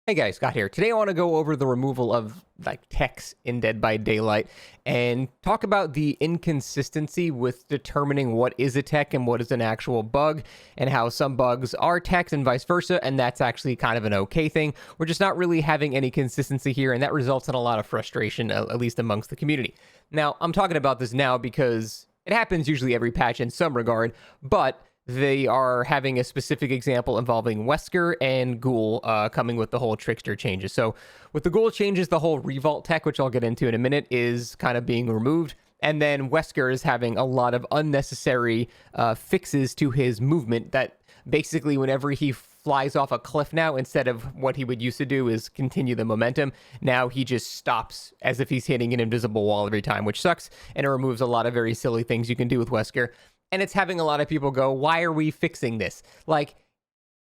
Hey guys, Scott here. Today I want to go over the removal of techs in Dead by Daylight and talk about the inconsistency with determining what is a tech and what is an actual bug, and how some bugs are techs and vice versa, and that's actually kind of an okay thing. We're just not really having any consistency here, and that results in a lot of frustration, at least amongst the community. Now, I'm talking about this now because it happens usually every patch in some regard, but they are having a specific example involving Wesker and Ghoul coming with the whole Trickster changes. So with the Ghoul changes, the whole Revolt tech, which I'll get into in a minute, is kind of being removed. And then Wesker is having a lot of unnecessary fixes to his movement that basically whenever he flies off a cliff now, instead of what he would used to do is continue the momentum, now he just stops as if he's hitting an invisible wall every time, which sucks. And it removes a lot of very silly things you can do with Wesker. And it's having a lot of people go, why are we fixing this? Like,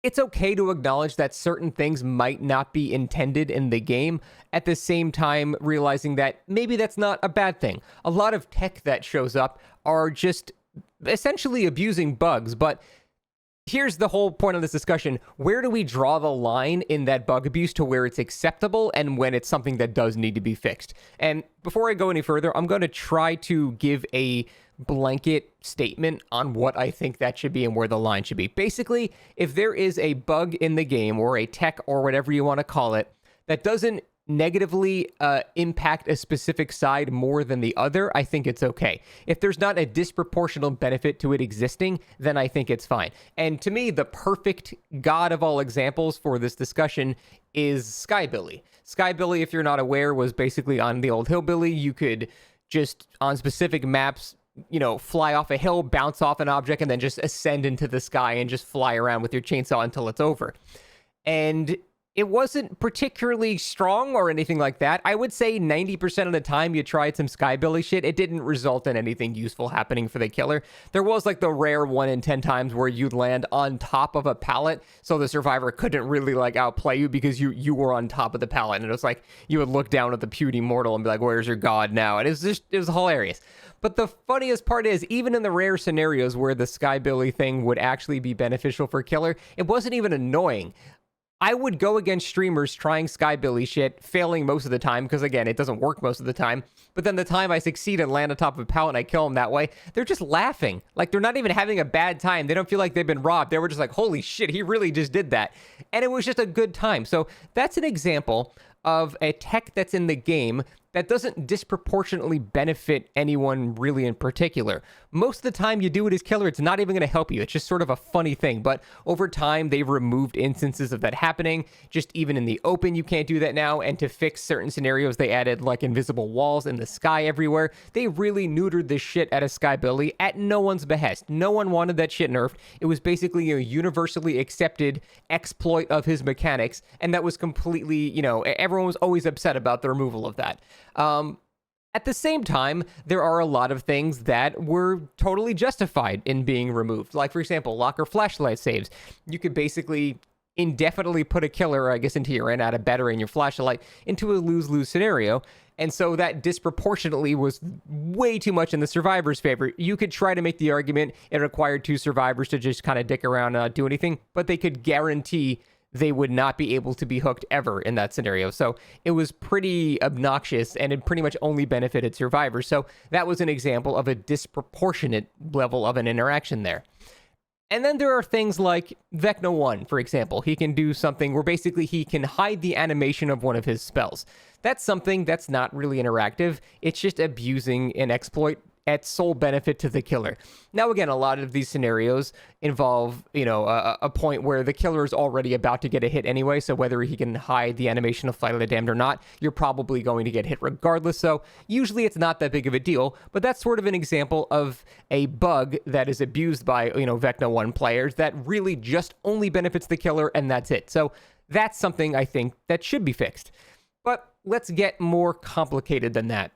it's okay to acknowledge that certain things might not be intended in the game, at the same time realizing that maybe that's not a bad thing. A lot of tech that shows up are just essentially abusing bugs, but here's the whole point of this discussion. Where do we draw the line in that bug abuse to where it's acceptable and when it's something that does need to be fixed? And before I go any further, I'm going to try to give a blanket statement on what I think that should be and where the line should be. Basically, if there is a bug in the game or a tech or whatever you want to call it that doesn't negatively impact a specific side more than the other, I think it's okay. If there's not a disproportional benefit to it existing, then I think it's fine. And to me, the perfect god of all examples for this discussion is Skybilly. Skybilly, if you're not aware, was basically on the old Hillbilly. You could just, on specific maps, fly off a hill, bounce off an object, and then just ascend into the sky and just fly around with your chainsaw until it's over. And it wasn't particularly strong or anything like that. I would say 90% of the time you tried some Skybilly shit, it didn't result in anything useful happening for the killer. There was the rare 1 in 10 times where you'd land on top of a pallet, so the survivor couldn't really outplay you because you were on top of the pallet. And it was you would look down at the puny mortal and be like, where's your god now? And it was hilarious. But the funniest part is, even in the rare scenarios where the Skybilly thing would actually be beneficial for killer, it wasn't even annoying. I would go against streamers trying Skybilly shit, failing most of the time, because again, it doesn't work most of the time. But then the time I succeed and land on top of a pallet and I kill them that way, they're just laughing. They're not even having a bad time. They don't feel like they've been robbed. They were just holy shit, he really just did that. And it was just a good time. So that's an example of a tech that's in the game that doesn't disproportionately benefit anyone really in particular. Most of the time you do it as killer, it's not even going to help you. It's just sort of a funny thing. But over time, they've removed instances of that happening. Just even in the open, you can't do that now. And to fix certain scenarios, they added invisible walls in the sky everywhere. They really neutered the shit out of Skybilly at no one's behest. No one wanted that shit nerfed. It was basically a universally accepted exploit of his mechanics. And that was completely, everyone was always upset about the removal of that. At the same time, there are a lot of things that were totally justified in being removed. For example, locker flashlight saves. You could basically indefinitely put a killer, I guess, into your ran out of battery in your flashlight into a lose-lose scenario. And so that disproportionately was way too much in the survivor's favor. You could try to make the argument it required 2 survivors to just kind of dick around and not do anything, but they could guarantee they would not be able to be hooked ever in that scenario. So it was pretty obnoxious, and it pretty much only benefited survivors. So that was an example of a disproportionate level of an interaction there. And then there are things like Vecna 1, for example. He can do something where basically he can hide the animation of one of his spells. That's something that's not really interactive. It's just abusing an exploit at sole benefit to the killer. Now, again, a lot of these scenarios involve, a point where the killer is already about to get a hit anyway, so whether he can hide the animation of Flight of the Damned or not, you're probably going to get hit regardless, so usually it's not that big of a deal, but that's sort of an example of a bug that is abused by, Vecna 1 players that really just only benefits the killer, and that's it. So that's something I think that should be fixed. But let's get more complicated than that.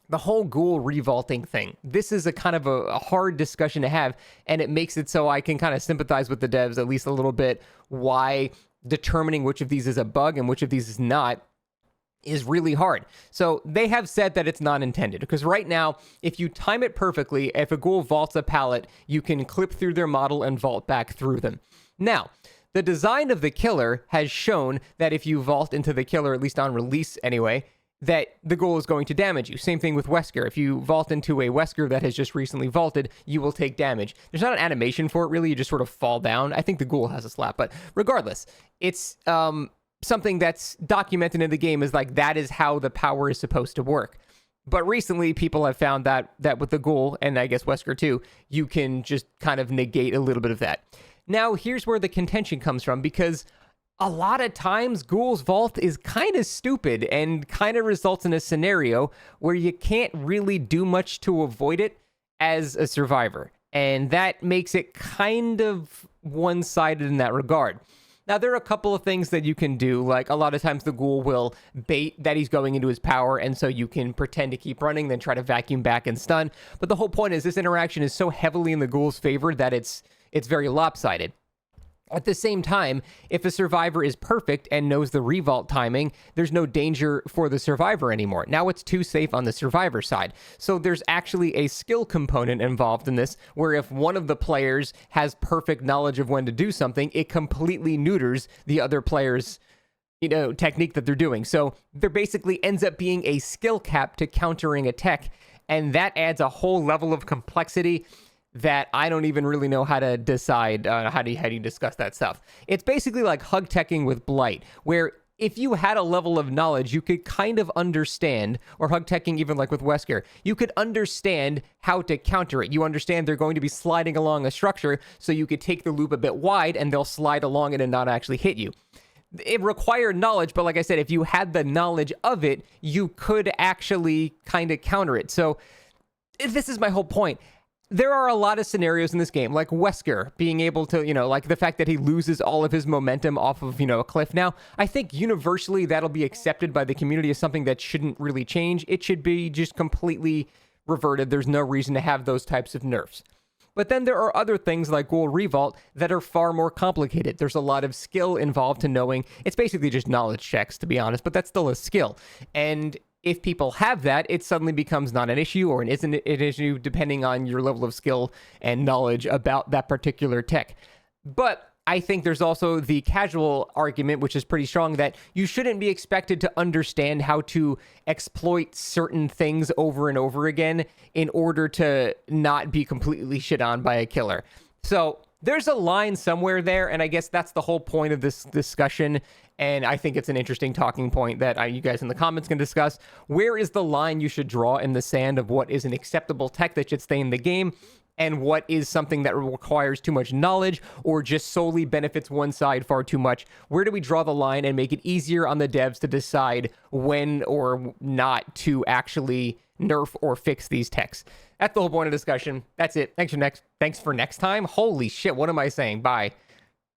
The whole Ghoul revaulting thing. This is a kind of a hard discussion to have, and it makes it so I can kind of sympathize with the devs at least a little bit, why determining which of these is a bug and which of these is not is really hard. So they have said that it's not intended, because right now, if you time it perfectly, if a Ghoul vaults a pallet, you can clip through their model and vault back through them. Now, The design of the killer has shown that if you vault into the killer, at least on release anyway, that the Ghoul is going to damage you. Same thing with Wesker. If you vault into a Wesker that has just recently vaulted, you will take damage. There's not an animation for it, really. You just sort of fall down. I think the Ghoul has a slap, but regardless, it's something that's documented in the game is like that is how the power is supposed to work. But recently, people have found that with the Ghoul, and I guess Wesker too, you can just kind of negate a little bit of that. Now, here's where the contention comes from, because a lot of times, Ghoul's Vault is kind of stupid and kind of results in a scenario where you can't really do much to avoid it as a survivor. And that makes it kind of one-sided in that regard. Now, there are a couple of things that you can do. Like, a lot of times the Ghoul will bait that he's going into his power, and so you can pretend to keep running, then try to vacuum back and stun. But the whole point is this interaction is so heavily in the Ghoul's favor that it's very lopsided. At the same time, if a survivor is perfect and knows the revault timing, there's no danger for the survivor anymore. Now it's too safe on the survivor side. So there's actually a skill component involved in this, where if one of the players has perfect knowledge of when to do something, it completely neuters the other player's technique that they're doing. So there basically ends up being a skill cap to countering a tech, and that adds a whole level of complexity that I don't even really know how to decide how do you discuss that stuff. It's basically like hug teching with Blight, where if you had a level of knowledge, you could kind of understand, or hug teching even like with Wesker, you could understand how to counter it. You understand they're going to be sliding along a structure, so you could take the loop a bit wide and they'll slide along it and not actually hit you. It required knowledge, but like I said, if you had the knowledge of it, you could actually kind of counter it. So this is my whole point. There are a lot of scenarios in this game, like Wesker being able to, like the fact that he loses all of his momentum off of, a cliff. Now, I think universally that'll be accepted by the community as something that shouldn't really change. It should be just completely reverted. There's no reason to have those types of nerfs. But then there are other things like Ghoul Revault that are far more complicated. There's a lot of skill involved to knowing. It's basically just knowledge checks, to be honest, but that's still a skill. And if people have that, it suddenly becomes not an issue, or it isn't an issue depending on your level of skill and knowledge about that particular tech. But I think there's also the casual argument, which is pretty strong, that you shouldn't be expected to understand how to exploit certain things over and over again in order to not be completely shit on by a killer. So there's a line somewhere there, and I guess that's the whole point of this discussion, and I think it's an interesting talking point that you guys in the comments can discuss. Where is the line you should draw in the sand of what is an acceptable tech that should stay in the game, and what is something that requires too much knowledge or just solely benefits one side far too much? Where do we draw the line and make it easier on the devs to decide when or not to actually nerf or fix these techs? That's the whole point of discussion. That's it. Thanks for next time. Holy shit, what am I saying? Bye.